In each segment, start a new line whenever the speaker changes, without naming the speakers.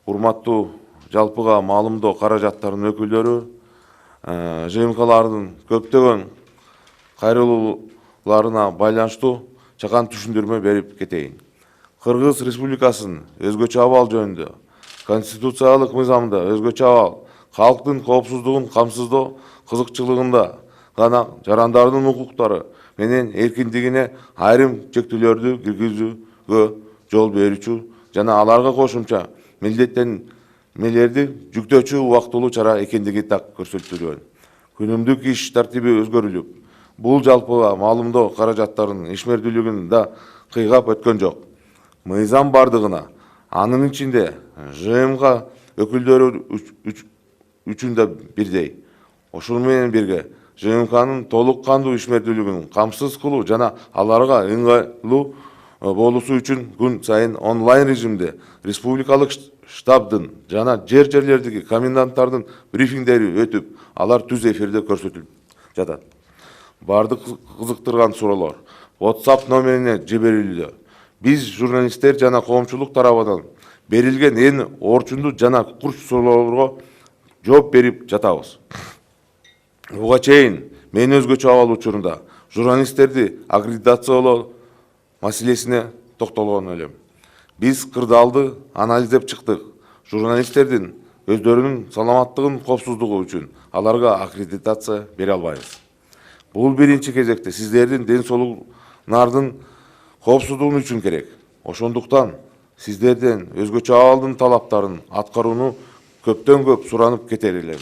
урматтуу жалпыга маалымдоо каражаттарынын өкүлдөрү, ЖМКлардын көптөгөн кайрылууларына байланыштуу чакан түшүндүрмө берип кетейин. Кыргыз Республикасынын өзгөчө абал жөнүндө конституциялык мыйзамда өзгөчө абал калктын коопсуздугун камсыздоо кызыкчылыгында гана жарандардын укуктары менен эркиндигине айрым чектөөлөрдү киргизүүгө жол берүүчү жана аларга кошумча милдеттенмелерди жүктөөчү убактылуу чара экендиги так көрсөтүлгөн. Күнүмдүк иш тартиби өзгөрүлүп, бул жалпыга маалымдоо каражаттарынын ишмердүүлүгүн да кыйгап өткөн жок. Мыйзам бардыгына, анын ичинде ЖМК өкүлдөрү үчүн да бирдей. Ошону менен бирге ЖМКнын толук кандуу ишмердүүлүгүн камсыз кылуу жана аларга ыңгайлуу болуусу үчүн күн сайын онлайн режимде республикалык штабдын жана жерлердеги коменданттардын брифингдери өтүп, алар түз эфирде көрсөтүлүп жатат. Бардык кызыктырган суроолор WhatsApp номерине жиберилүүдө. Биз журналисттер жана коомчулук тарабынан берилген эң орчундуу жана курч суроолорго жооп берип жатабыз. Буга чейин мен өзгөчө абал учурунда журналисттерди аккредитациялоо маселесине токтолгон элем. Биз кырдаалды анализдеп чыктык. Журналисттердин өздөрүнүн саламаттыгын коопсуздугу үчүн аларга аккредитация бере албайбыз. Бул биринчи кезекте сиздердин ден соолугуңардын коопсуздугу үчүн керек. Ошондуктан сиздерден өзгөчө абалдын талаптарын аткарууну көптөн көп суранып кетер элем.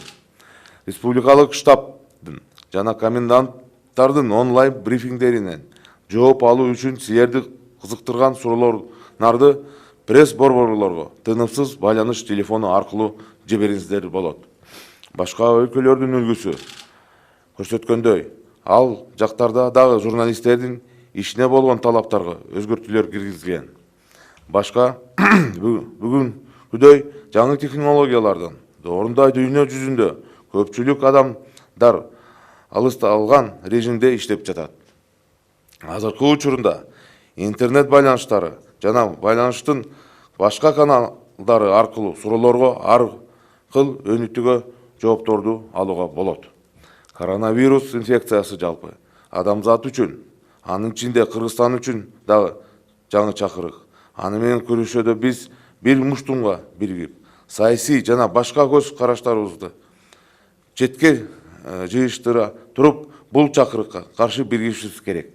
Республикалык штабдын жана коменданттардын онлайн брифингдеринен жооп алуу үчүн силерди кызыктырган суроолорду пресс-борборлорго тынымсыз байланыш телефону аркылуу жибериңиздер болот. Башка өлкөлөрдүн үлгүсү көрсөткөндөй, ал жактарда дагы журналисттердин ишине болгон талаптарга өзгөртүүлөр киргизилген. Башка бүгүнкүдөй жаңы технологиялардын орундай дүйнө жүзүндө көпчүлүк адамдар алысталган режимде иштеп жатат. Азыркы учурунда интернет байланыштары жана байланыштын башка каналдары аркылуу суроолорго ар кыл өнүтүүгө жоопторду алууга болот. Коронавирус инфекциясы жалпы адамзат үчүн, анын ичинде Кыргызстан үчүн дагы жаңы чакырык. Аны менен күрөшүүдө биз бир муштумга биригип, саясий жана башка көз караштарыбызды четке жыйыштыра туруп, бул чакырыкка каршы биригишибиз керек.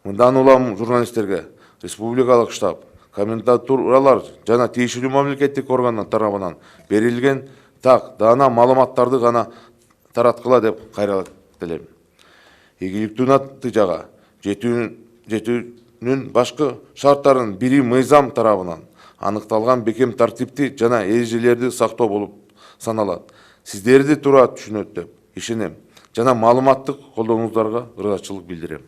Мындан улам журналисттерге республикалык штаб, комендатуралар жана тиешелүү мамлекеттик органдар тарабынан берилген так даана маалыматтарды гана тараткыла деп кайрылат элем. Ийгиликтүү натыйжага жетүүнүн башкы шарттарынын бири мыйзам тарабынан аныкталган бекем тартипти жана эрежелерди сактоо болуп саналат. Сиздерди туура түшүнөт деп ишенем жана маалыматтык колдооңуздарга ырзачылык билдирем.